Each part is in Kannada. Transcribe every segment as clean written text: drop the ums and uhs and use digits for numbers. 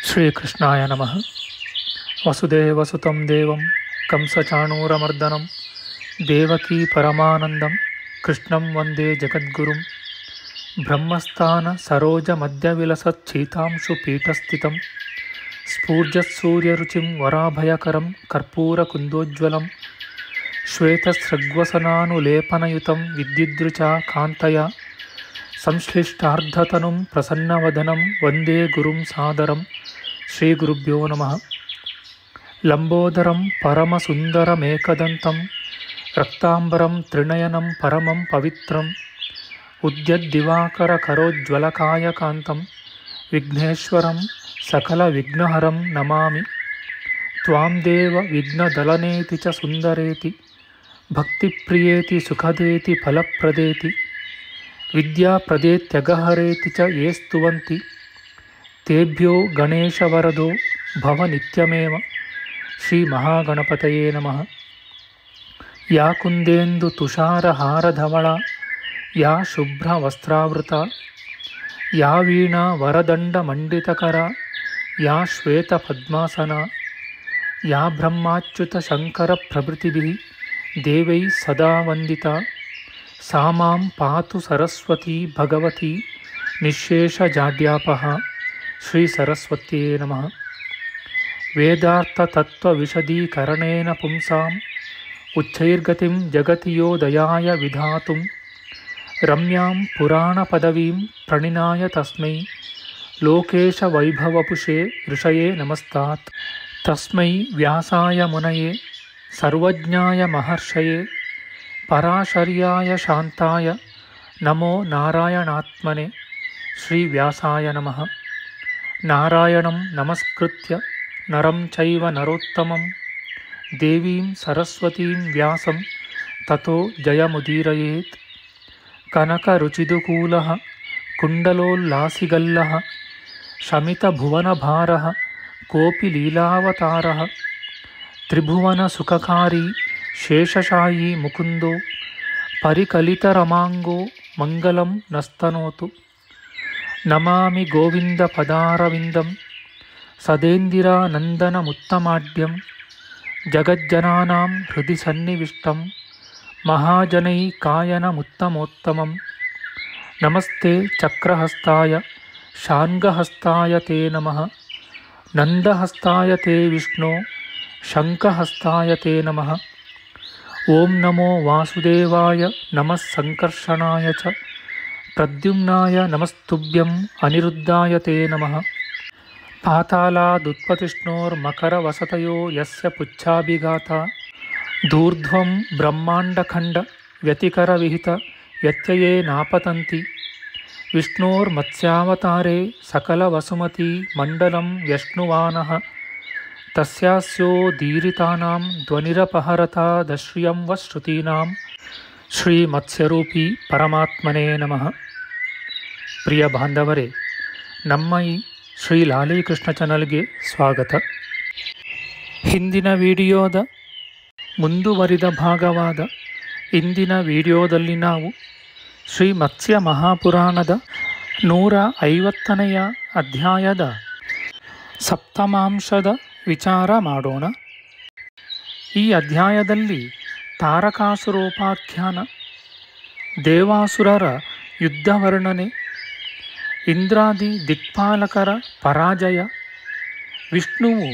ಶ್ರೀಕೃಷ್ಣಾಯ ನಮಃ. ವಸುದೇವಸುತಂ ದೇವಂ ಕಂಸಚಾಣೂರಮರ್ದನಂ ದೇವಕೀ ಪರಮಾನಂದಂ ಕೃಷ್ಣಂ ವಂದೇ ಜಗದ್ಗುರುಂ. ಬ್ರಹ್ಮಸ್ಥಾನ ಸರೋಜ ಮಧ್ಯವಿಲಸಚ್ಛೀತಾಂಶು ಪೀಠಸ್ಥಿತಂ ಸ್ಫೂರ್ಜತ್ಸೂರ್ಯರುಚಿಂ ವರಾಭಯಕರಂ ಕರ್ಪೂರಕುಂದೋಜ್ವಲಂ ಶ್ವೇತಸೃಗ್ವಸನಾನುಲೇಪನಯುತಂ ವಿದ್ಯುದ್ರುಚಾ ಕಾಂತಯ ಸಂಶ್ಲಿಷ್ಟಾರ್ಧತನುಂ ಪ್ರಸನ್ನವದನಂ ವಂದೇ ಗುರುಂ ಸಾದರಂ. ಶ್ರೀಗುರುಭ್ಯೋ ನಮಃ. ಲಂಬೋದರಂ ಪರಮಸುಂದರಮೇಕದಂತಂ ರಕ್ತಾಂಬರಂ ತ್ರಿನಯನಂ ಪರಮಂ ಪವಿತ್ರಂ ಉದ್ಯದ್ದಿವಾಕರಕರೋಜ್ವಲಕಾಯಕಾಂತಂ ವಿಘ್ನೇಶ್ವರಂ ಸಕಲವಿಘ್ನಹರಂ ನಮಾಮಿ. ತ್ವಾಂ ದೇವ ವಿಘ್ನದಲನೇತಿ ಚ ಸುಂದರೇತಿ ಭಕ್ತಿಪ್ರಿಯೇತಿ ಸುಖದೇತಿ ಫಲಪ್ರದೇತಿ ವಿದ್ಯಾಪ್ರದೇತ್ಯಗಹರೇತಿ ಚ ಯೇ ಸ್ತುವಂತಿ ತೇಭ್ಯೋ ಗಣೇಶವರದೋ ಭವ ನಿತ್ಯಮೇವ. ಶ್ರೀ ಮಹಾಗಣಪತಯೇ ನಮಃ. ಯಾ ಕುಂದೇಂದು ತುಷಾರಹಾರಧವಳ ಯಾ ಶುಭ್ರವಸ್ತ್ರಾವೃತ ಯಾ ವೀಣಾ ವರದಂಡಮಂಡಿತಕರ ಯಾ ಶ್ವೇತಪದ್ಮಾಸನ ಯಾ ಬ್ರಹ್ಮಾಚ್ಯುತ ಶಂಕರ ಪ್ರಭೃತಿಭಿಃ ದೇವೈಃ ಸದಾ ವಂದಿತಾ ಸಾ ಮಾಂ ಪಾತು ಸರಸ್ವತೀ ಭಗವತಿ ನಿಶ್ಶೇಷಜಾಡ್ಯಾಪಃ. ಶ್ರೀ ಸರಸ್ವತ್ಯೇ ನಮಃ. ವೇದಾರ್ಥತತ್ವವಿಶದೀಕರಣೇನ ಪುಂಸಾಂ ಉಚ್ಚೈರ್ಗತಿಂ ಜಗತಿ ಯೋ ದಯಾಯ ವಿಧಾತುಂ ರಮ್ಯಾಂ ಪುರಾಣಪದವೀಂ ಪ್ರಣಿನಾಯ ತಸ್ಮೈ ಲೋಕೇಶವೈಭವಪುಷೇ ಋಷಯೇ ನಮಸ್ತಾತ್. ತಸ್ಮೈ ವ್ಯಾಸಾಯ ಮುನಯೇ ಸರ್ವಜ್ಞಾಯ ಮಹರ್ಷಯೇ ಪರಾಶರ್ಯಾಯ ಶಾಂತಾಯ ನಮೋ ನಾರಾಯಣಾತ್ಮನೆ. ಶ್ರೀ ವ್ಯಾಸಾಯ ನಮಃ. ನಾರಾಯಣಂ ನಮಸ್ಕೃತ್ಯ ನರಂ ಚೈವ ನರೋತ್ತಮಂ ದೇವೀಂ ಸರಸ್ವತೀಂ ವ್ಯಾಸಂ ತತೋ ಜಯಮುದೀರಯೇತ್. ಕನಕರುಚಿದುಕೂಲಃ ಕುಂಡಲೋಲ್ಲಾಸಿಗಲ್ಲಃ ಶಮಿತಭುವನಭಾರಃ ಕೋಪಿ ಲೀಲಾವತಾರಃ ತ್ರಿಭುವನಸುಖಕಾರಿ ಶೇಷಶಾಯೀ ಮುಕುಂದೋ ಪರಿಕಲಿತರಮಾಂಗೋ ಮಂಗಲಂ ನಸ್ತನೋತು. ನಮಾಮಿ ಗೋವಿಂದ ಪದಾರವಿಂದಂ ಸದೇಂದಿರಾನಂದನಮುತ್ತಮಾಡ್ಯಂ ಜಗಜ್ಜನಾನಾಂ ಹೃದಯ ಸನ್ನಿವಿಷ್ಟಂ ಮಹಾಜನೈಕಾಯನಮುತ್ತಮೋತ್ತಮಂ. ನಮಸ್ತೆ ಚಕ್ರಹಸ್ತಾಯ ಶಾರ್ङ्ಗಹಸ್ತಾಯ ತೇ ನಮಃ. ನಂದಹಸ್ತಾಯ ತೇ ವಿಷ್ಣೋ ಶಂಖಹಸ್ತಾಯ ತೇ ನಮಃ. ಓಂ ನಮೋ ವಾಸುದೇವಾಯ ನಮಃ ಸಂಕರ್ಷಣಾಯ ಚ ಪ್ರದ್ಯುಮ್ನಾಯ ನಮಸ್ತುಭ್ಯಂ ಅನಿರುದ್ಧಾಯ ತೇ ನಮಃ. ಪಾತಾಲಾದುತ್ಪತಿಷ್ಣೋರ್ಮಕರವಸತಯೋ ಯಸ್ಯ ಪುಚ್ಛಾಭಿಘಾತ ಧೂರ್ಧ್ವಂ ಬ್ರಹ್ಮಾಂಡಖಂಡ ವ್ಯತಿಕರವಿಹಿತ ವ್ಯತ್ಯಯೇ ನಾಪತಂತಿ. ವಿಷ್ಣೋರ್ಮತ್ಸ್ಯಾವತಾರೇ ಸಕಲವಸುಮತಿ ಮಂಡಲಂ ವ್ಯಶ್ನುವಾನಃ ತಸ್ಯಾಸ್ಯೋದೀರಿತಾನಾಂ ಧ್ವನಿರಪಹರತಾ ದಶ್ರಿಯಂ ವ ಶ್ರುತೀನಾಂ. ಶ್ರೀ ಮತ್ಸ್ಯರೂಪಿ ಪರಮಾತ್ಮನೇ ನಮಃ. ಪ್ರಿಯ ಬಾಂಧವರೇ, ನಮ್ಮ ಈ ಶ್ರೀ ಲಾಲೀಕೃಷ್ಣ ಚಾನಲ್ಗೆ ಸ್ವಾಗತ. ಹಿಂದಿನ ವಿಡಿಯೋದ ಮುಂದುವರಿದ ಭಾಗವಾದ ಇಂದಿನ ವಿಡಿಯೋದಲ್ಲಿ ನಾವು ಶ್ರೀ ಮತ್ಸ್ಯ ಮಹಾಪುರಾಣದ 150ನೆಯ ಅಧ್ಯಾಯದ ಸಪ್ತಮಾಂಶದ ವಿಚಾರ ಮಾಡೋಣ. ಈ ಅಧ್ಯಾಯದಲ್ಲಿ ತಾರಕಾಸುರೋಪಾಖ್ಯಾನ, ದೇವಾಸುರರ ಯುದ್ಧ ವರ್ಣನೆ, ಇಂದ್ರಾದಿ ದಿಕ್ಪಾಲಕರ ಪರಾಜಯ, ವಿಷ್ಣುವು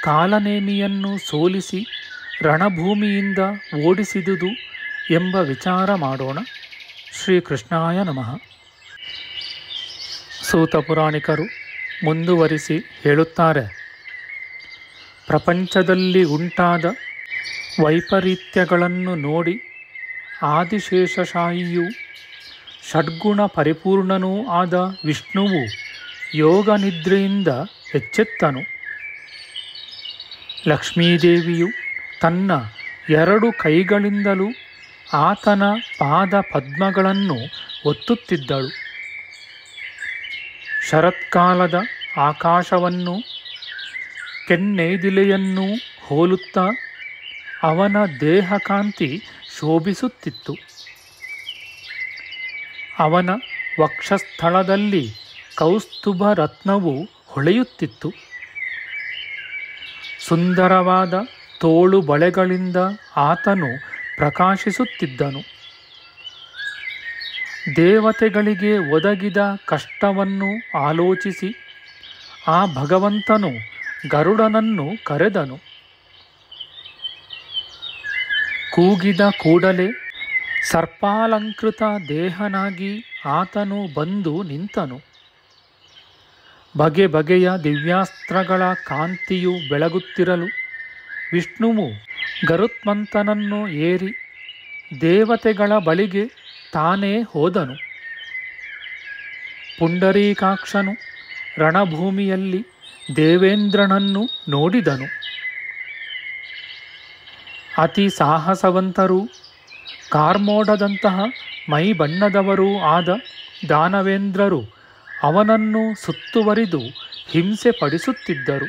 ಕಾಲನೇಮಿಯನ್ನು ಸೋಲಿಸಿ ರಣಭೂಮಿಯಿಂದ ಓಡಿಸಿದುದು ಎಂಬ ವಿಚಾರ ಮಾಡೋಣ. ಶ್ರೀಕೃಷ್ಣಾಯ ನಮಃ. ಸೂತ ಪುರಾಣಿಕರು ಮುಂದುವರಿಸಿ ಹೇಳುತ್ತಾರೆ, ಪ್ರಪಂಚದಲ್ಲಿ ಉಂಟಾದ ವೈಪರೀತ್ಯಗಳನ್ನು ನೋಡಿ ಆದಿಶೇಷಶಾಹಿಯೂ ಷಡ್ಗುಣ ಪರಿಪೂರ್ಣನೂ ಆದ ವಿಷ್ಣುವು ಯೋಗ ನಿದ್ರೆಯಿಂದ ಎಚ್ಚೆತ್ತನು. ಲಕ್ಷ್ಮೀದೇವಿಯು ತನ್ನ 2 ಕೈಗಳಿಂದಲೂ ಆತನ ಪಾದ ಪದ್ಮಗಳನ್ನು ಒತ್ತುತ್ತಿದ್ದಳು. ಶರತ್ಕಾಲದ ಆಕಾಶವನ್ನು ಕೆನ್ನೇದಿಲೆಯನ್ನೂ ಹೋಲುತ್ತಾ ಅವನ ದೇಹಕಾಂತಿ ಶೋಭಿಸುತ್ತಿತ್ತು. ಅವನ ವಕ್ಷಸ್ಥಳದಲ್ಲಿ ಕೌಸ್ತುಭ ರತ್ನವು ಹೊಳೆಯುತ್ತಿತ್ತು. ಸುಂದರವಾದ ತೋಳು ಬಳೆಗಳಿಂದ ಆತನು ಪ್ರಕಾಶಿಸುತ್ತಿದ್ದನು. ದೇವತೆಗಳಿಗೆ ಒದಗಿದ ಕಷ್ಟವನ್ನು ಆಲೋಚಿಸಿ ಆ ಭಗವಂತನು ಗರುಡನನ್ನು ಕರೆದನು. ಕೂಗಿದ ಕೂಡಲೇ ಸರ್ಪಾಲಂಕೃತ ದೇಹನಾಗಿ ಆತನು ಬಂದು ನಿಂತನು. ಬಗೆ ಬಗೆಯ ದಿವ್ಯಾಸ್ತ್ರಗಳ ಕಾಂತಿಯು ಬೆಳಗುತ್ತಿರಲು ವಿಷ್ಣುವು ಗರುತ್ಮಂತನನ್ನು ಏರಿ ದೇವತೆಗಳ ಬಳಿಗೆ ತಾನೇ ಹೋದನು. ಪುಂಡರೀಕಾಕ್ಷನು ರಣಭೂಮಿಯಲ್ಲಿ ದೇವೇಂದ್ರನನ್ನು ನೋಡಿದನು. ಅತಿ ಸಾಹಸವಂತರೂ ಕಾರ್ಮೋಡದಂತಹ ಮೈ ಬಣ್ಣದವರೂ ಆದ ದಾನವೇಂದ್ರರು ಅವನನ್ನು ಸುತ್ತುವರಿದು ಹಿಂಸೆ ಪಡಿಸುತ್ತಿದ್ದರು.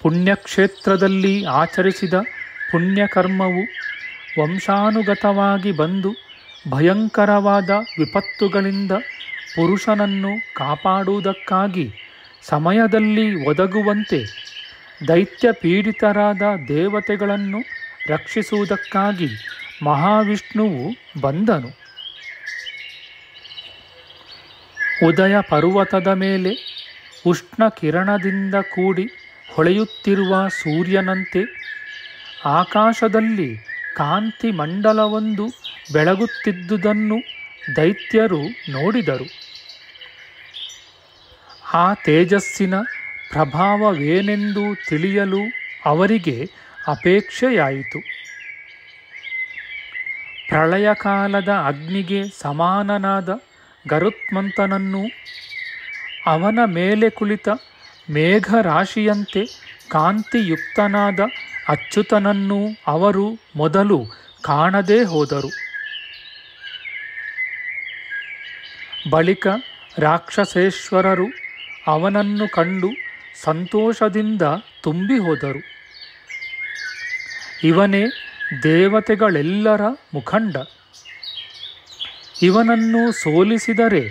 ಪುಣ್ಯಕ್ಷೇತ್ರದಲ್ಲಿ ಆಚರಿಸಿದ ಪುಣ್ಯಕರ್ಮವು ವಂಶಾನುಗತವಾಗಿ ಬಂದು ಭಯಂಕರವಾದ ವಿಪತ್ತುಗಳಿಂದ ಪುರುಷನನ್ನು ಕಾಪಾಡುವುದಕ್ಕಾಗಿ ಸಮಯದಲ್ಲಿ ಒದಗುವಂತೆ ದೈತ್ಯ ಪೀಡಿತರಾದ ದೇವತೆಗಳನ್ನು ರಕ್ಷಿಸುವುದಕ್ಕಾಗಿ ಮಹಾವಿಷ್ಣುವು ಬಂದನು. ಉದಯ ಪರ್ವತದ ಮೇಲೆ ಉಷ್ಣ ಕಿರಣದಿಂದ ಕೂಡಿ ಹೊಳೆಯುತ್ತಿರುವ ಸೂರ್ಯನಂತೆ ಆಕಾಶದಲ್ಲಿ ಕಾಂತಿ ಮಂಡಲವೊಂದು ಬೆಳಗುತ್ತಿದ್ದುದನ್ನು ದೈತ್ಯರು ನೋಡಿದರು. ಆ ತೇಜಸ್ಸಿನ ಪ್ರಭಾವವೇನೆಂದು ತಿಳಿಯಲು ಅವರಿಗೆ ಅಪೇಕ್ಷೆಯಾಯಿತು. ಪ್ರಳಯಕಾಲದ ಅಗ್ನಿಗೆ ಸಮಾನನಾದ ಗರುತ್ಮಂತನನ್ನು, ಅವನ ಮೇಲೆ ಕುಳಿತ ಮೇಘರಾಶಿಯಂತೆ ಕಾಂತಿಯುಕ್ತನಾದ ಅಚ್ಯುತನನ್ನು ಅವರು ಮೊದಲು ಕಾಣದೇ ಹೋದರು. ಬಳಿಕ ರಾಕ್ಷಸೇಶ್ವರರು ಅವನನ್ನು ಕಂಡು ಸಂತೋಷದಿಂದ ತುಂಬಿ ಹೋದರು. ಇವನೇ ದೇವತೆಗಳೆಲ್ಲರ ಮುಖಂಡ. ಇವನನ್ನು ಸೋಲಿಸಿದರೆ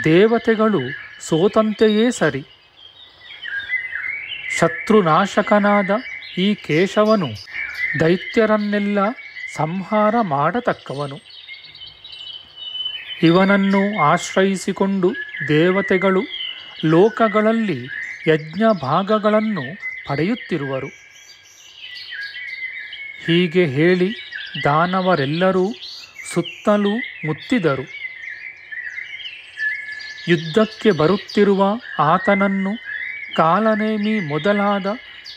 ದೇವತೆಗಳು ಸೋತಂತೆಯೇ ಸರಿ. ಶತ್ರುನಾಶಕನಾದ ಈ ಕೇಶವನು ದೈತ್ಯರನ್ನೆಲ್ಲ ಸಂಹಾರ ಮಾಡತಕ್ಕವನು. ಇವನನ್ನು ಆಶ್ರಯಿಸಿಕೊಂಡು ದೇವತೆಗಳು ಲೋಕಗಳಲ್ಲಿ ಯಜ್ಞ ಭಾಗಗಳನ್ನು ಪಡೆಯುತ್ತಿರುವರು. ಹೀಗೆ ಹೇಳಿ ದಾನವರೆಲ್ಲರೂ ಸುತ್ತಲೂ ಮುತ್ತಿದರು. ಯುದ್ಧಕ್ಕೆ ಬರುತ್ತಿರುವ ಆತನನ್ನು ಕಾಲನೇಮಿ ಮೊದಲಾದ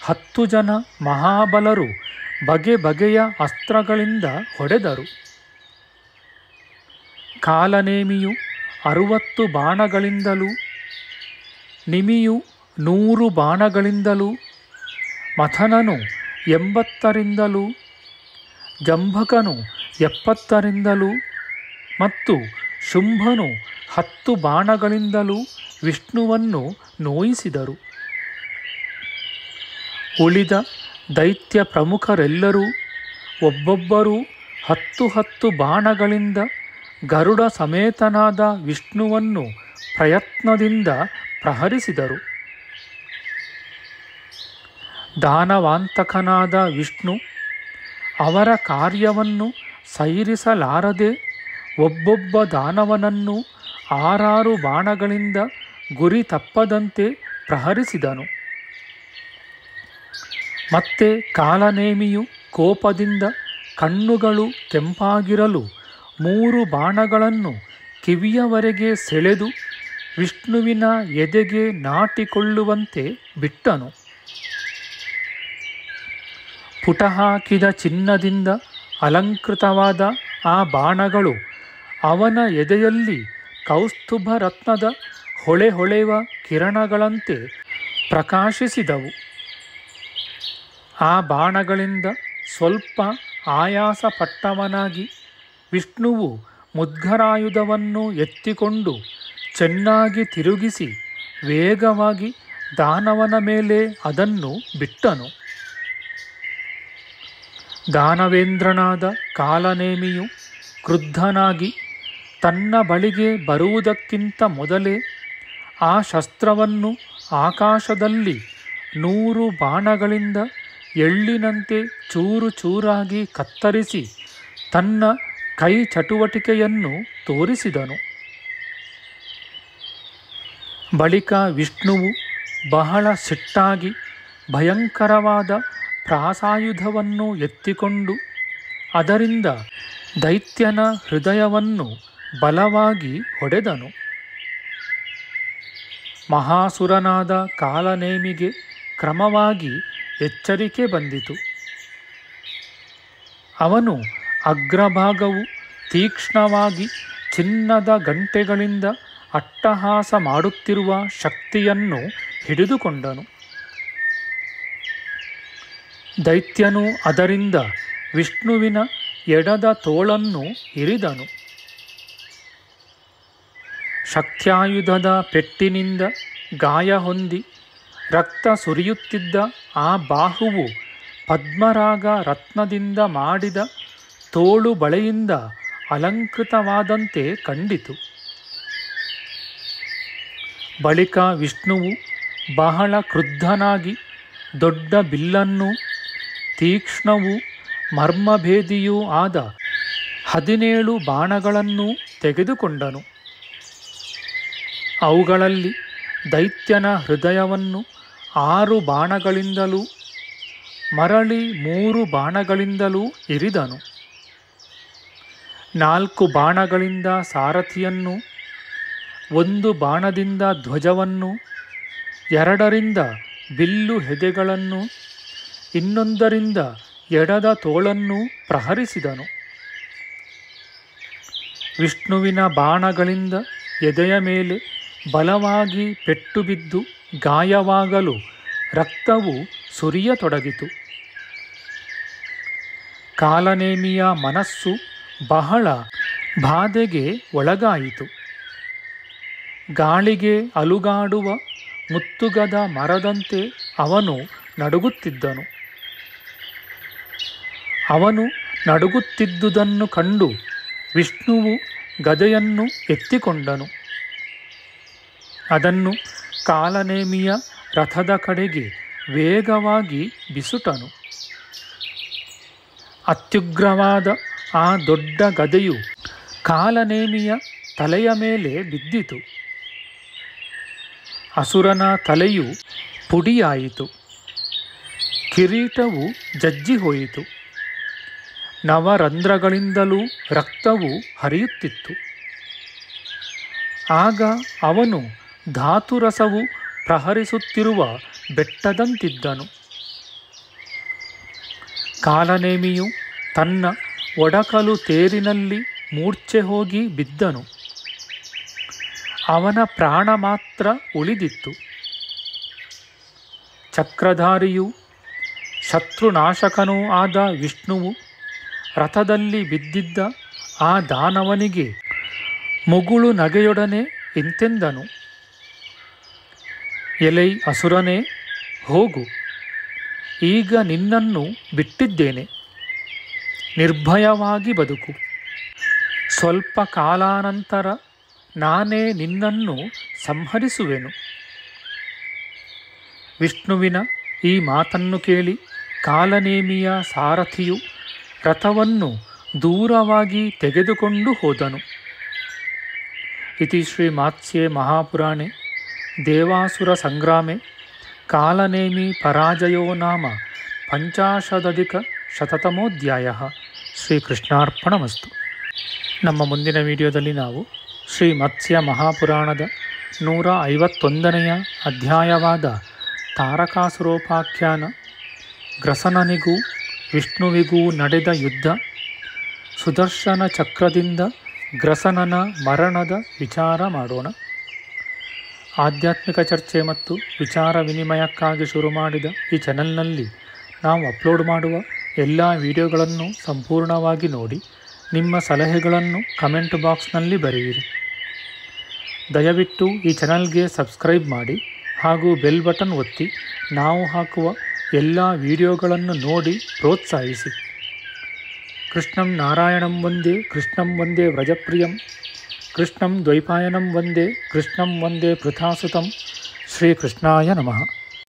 10 ಜನ ಮಹಾಬಲರು ಬಗೆ ಬಗೆಯ ಅಸ್ತ್ರಗಳಿಂದ ಹೊಡೆದರು. ಕಾಲನೇಮಿಯು 60 ಬಾಣಗಳಿಂದಲೂ, ನಿಮಿಯು 100 ಬಾಣಗಳಿಂದಲೂ, ಮಥನನು 80ರಿಂದಲೂ, ಜಂಭಕನು 70ರಿಂದಲೂ ಮತ್ತು ಶುಂಭನು 10 ಬಾಣಗಳಿಂದಲೂ ವಿಷ್ಣುವನ್ನು ನೋಯಿಸಿದರು. ಉಳಿದ ದೈತ್ಯ ಪ್ರಮುಖರೆಲ್ಲರೂ ಒಬ್ಬೊಬ್ಬರೂ 10 ಬಾಣಗಳಿಂದ ಗರುಡ ಸಮೇತನಾದ ವಿಷ್ಣುವನ್ನು ಪ್ರಯತ್ನದಿಂದ ಪ್ರಹರಿಸಿದರು. ದಾನವಾಂತಕನಾದ ವಿಷ್ಣು ಅವರ ಕಾರ್ಯವನ್ನು ಸೈರಿಸಲಾರದೆ ಒಬ್ಬೊಬ್ಬ ದಾನವನನ್ನು 6 ಬಾಣಗಳಿಂದ ಗುರಿ ತಪ್ಪದಂತೆ ಪ್ರಹರಿಸಿದನು. ಮತ್ತೆ ಕಾಲನೇಮಿಯು ಕೋಪದಿಂದ ಕಣ್ಣುಗಳು ಕೆಂಪಾಗಿರಲು 3 ಬಾಣಗಳನ್ನು ಕಿವಿಯವರೆಗೆ ಸೆಳೆದು ವಿಷ್ಣುವಿನ ಎದೆಗೆ ನಾಟಿಕೊಳ್ಳುವಂತೆ ಬಿಟ್ಟನು. ಪುಟ ಹಾಕಿದ ಚಿನ್ನದಿಂದ ಅಲಂಕೃತವಾದ ಆ ಬಾಣಗಳು ಅವನ ಎದೆಯಲ್ಲಿ ಕೌಸ್ತುಭ ರತ್ನದ ಹೊಳೆಹೊಳೆವ ಕಿರಣಗಳಂತೆ ಪ್ರಕಾಶಿಸಿದವು. ಆ ಬಾಣಗಳಿಂದ ಸ್ವಲ್ಪ ಆಯಾಸಪಟ್ಟವನಾಗಿ ವಿಷ್ಣುವು ಮುದ್ಗರಾಯುಧವನ್ನು ಎತ್ತಿಕೊಂಡು ಚೆನ್ನಾಗಿ ತಿರುಗಿಸಿ ವೇಗವಾಗಿ ದಾನವನ ಮೇಲೆ ಅದನ್ನು ಬಿಟ್ಟನು. ದಾನವೇಂದ್ರನಾದ ಕಾಲನೇಮಿಯು ಕ್ರುದ್ಧನಾಗಿ ತನ್ನ ಬಳಿಗೆ ಬರುವುದಕ್ಕಿಂತ ಮೊದಲೇ ಆ ಶಸ್ತ್ರವನ್ನು ಆಕಾಶದಲ್ಲಿ 100 ಬಾಣಗಳಿಂದ ಎಳ್ಳಿನಂತೆ ಚೂರು ಚೂರಾಗಿ ಕತ್ತರಿಸಿ ತನ್ನ ಕೈ ಚಟುವಟಿಕೆಯನ್ನು ತೋರಿಸಿದನು. ಬಳಿಕ ವಿಷ್ಣುವು ಬಹಳ ಸಿಟ್ಟಾಗಿ ಭಯಂಕರವಾದ ಪ್ರಾಸಾಯುಧವನ್ನು ಎತ್ತಿಕೊಂಡು ಅದರಿಂದ ದೈತ್ಯನ ಹೃದಯವನ್ನು ಬಲವಾಗಿ ಹೊಡೆದನು. ಮಹಾಸುರನಾದ ಕಾಲನೇಮಿಗೆ ಕ್ರಮವಾಗಿ ಎಚ್ಚರಿಕೆ ಬಂದಿತು. ಅವನು ಅಗ್ರಭಾಗವು ತೀಕ್ಷ್ಣವಾಗಿ ಚಿನ್ನದ ಗಂಟೆಗಳಿಂದ ಅಟ್ಟಹಾಸ ಮಾಡುತ್ತಿರುವ ಶಕ್ತಿಯನ್ನು ಹಿಡಿದುಕೊಂಡನು. ದೈತ್ಯನು ಅದರಿಂದ ವಿಷ್ಣುವಿನ ಎಡದ ತೋಳನ್ನು ಇರಿದನು. ಶಕ್ತ್ಯಾಯುಧದ ಪೆಟ್ಟಿನಿಂದ ಗಾಯ ಹೊಂದಿ ರಕ್ತ ಸುರಿಯುತ್ತಿದ್ದ ಆ ಬಾಹುವು ಪದ್ಮರಾಗ ರತ್ನದಿಂದ ಮಾಡಿದ ತೋಳು ಬಳೆಯಿಂದ ಅಲಂಕೃತವಾದಂತೆ ಕಂಡಿತು. ಬಳಿಕ ವಿಷ್ಣುವು ಬಹಳ ಕ್ರುದ್ಧನಾಗಿ ದೊಡ್ಡ ಬಿಲ್ಲನ್ನು, ತೀಕ್ಷ್ಣವೂ ಮರ್ಮಭೇದಿಯೂ ಆದ 17 ಬಾಣಗಳನ್ನು ತೆಗೆದುಕೊಂಡನು. ಅವುಗಳಲ್ಲಿ ದೈತ್ಯನ ಹೃದಯವನ್ನು 6 ಬಾಣಗಳಿಂದಲೂ ಮರಳಿ 3 ಬಾಣಗಳಿಂದಲೂ ಇರಿದನು. 4 ಬಾಣಗಳಿಂದ ಸಾರಥಿಯನ್ನು, 1 ಬಾಣದಿಂದ ಧ್ವಜವನ್ನು, 2ರಿಂದ ಬಿಲ್ಲು ಹೆದೆಗಳನ್ನು, ಇನ್ನೊಂದರಿಂದ ಎಡದ ತೋಳನ್ನು ಪ್ರಹರಿಸಿದನು. ವಿಷ್ಣುವಿನ ಬಾಣಗಳಿಂದ ಎದೆಯ ಮೇಲೆ ಬಲವಾಗಿ ಪೆಟ್ಟು ಬಿದ್ದು ಗಾಯವಾಗಲು ರಕ್ತವು ಸುರಿಯತೊಡಗಿತು. ಕಾಲನೇಮಿಯ ಮನಸ್ಸು ಬಹಳ ಬಾಧೆಗೆ ಒಳಗಾಯಿತು. ಗಾಳಿಗೆ ಅಲುಗಾಡುವ ಮುತ್ತುಗದ ಮರದಂತೆ ಅವನು ನಡುಗುತ್ತಿದ್ದನು. ಅವನು ನಡುಗುತ್ತಿದ್ದುದನ್ನು ಕಂಡು ವಿಷ್ಣುವು ಗದೆಯನ್ನು ಎತ್ತಿಕೊಂಡನು. ಅದನ್ನು ಕಾಲನೇಮಿಯ ರಥದ ಕಡೆಗೆ ವೇಗವಾಗಿ ಬಿಸುಟನು. ಅತ್ಯುಗ್ರವಾದ ಆ ದೊಡ್ಡ ಗದೆಯು ಕಾಲನೇಮಿಯ ತಲೆಯ ಮೇಲೆ ಬಿದ್ದಿತು. ಅಸುರನ ತಲೆಯು ಪುಡಿಯಾಯಿತು. ಕಿರೀಟವು ಜಜ್ಜಿ ಹೋಯಿತು. ನವರಂಧ್ರಗಳಿಂದಲೂ ರಕ್ತವು ಹರಿಯುತ್ತಿತ್ತು. ಆಗ ಅವನು ಧಾತುರಸವು ಪ್ರಹರಿಸುತ್ತಿರುವ ಬೆಟ್ಟದಂತಿದ್ದನು. ಕಾಲನೇಮಿಯು ತನ್ನ ಒಡಕಲು ತೇರಿನಲ್ಲಿ ಮೂರ್ಛೆ ಹೋಗಿ ಬಿದ್ದನು. ಅವನ ಪ್ರಾಣ ಮಾತ್ರ ಉಳಿದಿತ್ತು. ಚಕ್ರಧಾರಿಯೂ ಶತ್ರುನಾಶಕನೂ ಆದ ವಿಷ್ಣುವು ರಥದಲ್ಲಿ ಬಿದ್ದಿದ್ದ ಆ ದಾನವನಿಗೆ ಮುಗುಳು ನಗೆಯೊಡನೆ ಇಂತೆಂದನು: ಎಲೈ ಅಸುರನೇ, ಹೋಗು, ಈಗ ನಿನ್ನನ್ನು ಬಿಟ್ಟಿದ್ದೇನೆ. ನಿರ್ಭಯವಾಗಿ ಬದುಕು. ಸ್ವಲ್ಪ ಕಾಲಾನಂತರ ನಾನೇ ನಿನ್ನನ್ನು ಸಂಹರಿಸುವೆನು. ವಿಷ್ಣುವಿನ ಈ ಮಾತನ್ನು ಕೇಳಿ ಕಾಲನೇಮಿಯ ಸಾರಥಿಯು ರಥವನ್ನು ದೂರವಾಗಿ ತೆಗೆದುಕೊಂಡು ಹೋದನು. ಇತಿ ಶ್ರೀ ಮಾತ್ಸ್ಯೆ ಮಹಾಪುರಾಣೆ ದೇವಾಸುರ ಸಂಗ್ರಾಮೆ ಕಾಲನೇಮಿ ಪರಾಜಯೋ ನಾಮ 50-ಶತತಮೋಧ್ಯಾಯ. ಶ್ರೀಕೃಷ್ಣಾರ್ಪಣಮಸ್ತು. ನಮ್ಮ ಮುಂದಿನ ವಿಡಿಯೋದಲ್ಲಿ ನಾವು ಶ್ರೀ ಮತ್ಸ್ಯ ಮಹಾಪುರಾಣದ 151ನೆಯ ಅಧ್ಯಾಯವಾದ ತಾರಕಾಸುರೋಪಾಖ್ಯಾನ, ಗ್ರಸನನಿಗೂ ವಿಷ್ಣುವಿಗೂ ನಡೆದ ಯುದ್ಧ, ಸುದರ್ಶನ ಚಕ್ರದಿಂದ ಗ್ರಸನನ ಮರಣದ ವಿಚಾರ ಮಾಡೋಣ. ಆಧ್ಯಾತ್ಮಿಕ ಚರ್ಚೆ ಮತ್ತು ವಿಚಾರ ವಿನಿಮಯಕ್ಕಾಗಿ ಶುರು ಮಾಡಿದ ಈ ಚಾನೆಲ್ನಲ್ಲಿ ನಾವು ಅಪ್ಲೋಡ್ ಮಾಡುವ ಎಲ್ಲ ವಿಡಿಯೋಗಳನ್ನು ಸಂಪೂರ್ಣವಾಗಿ ನೋಡಿ ನಿಮ್ಮ ಸಲಹೆಗಳನ್ನು ಕಮೆಂಟ್ ಬಾಕ್ಸ್ನಲ್ಲಿ ಬರೆಯಿರಿ. ದಯವಿಟ್ಟು ಈ ಚಾನಲ್ಗೆ ಸಬ್ಸ್ಕ್ರೈಬ್ ಮಾಡಿ ಹಾಗೂ ಬೆಲ್ ಬಟನ್ ಒತ್ತಿ ನಾವು ಹಾಕುವ ಎಲ್ಲ ವಿಡಿಯೋಗಳನ್ನು ನೋಡಿ ಪ್ರೋತ್ಸಾಹಿಸಿ. ಕೃಷ್ಣಂ ನಾರಾಯಣಂ ವಂದೇ ಕೃಷ್ಣಂ ವಂದೇ ವ್ರಜಪ್ರಿಯಂ ಕೃಷ್ಣಂ ದ್ವೈಪಾಯನಂ ವಂದೇ ಕೃಷ್ಣಂ ವಂದೇ ಪೃಥಾಸುತಂ. ಶ್ರೀಕೃಷ್ಣಾಯ ನಮಃ.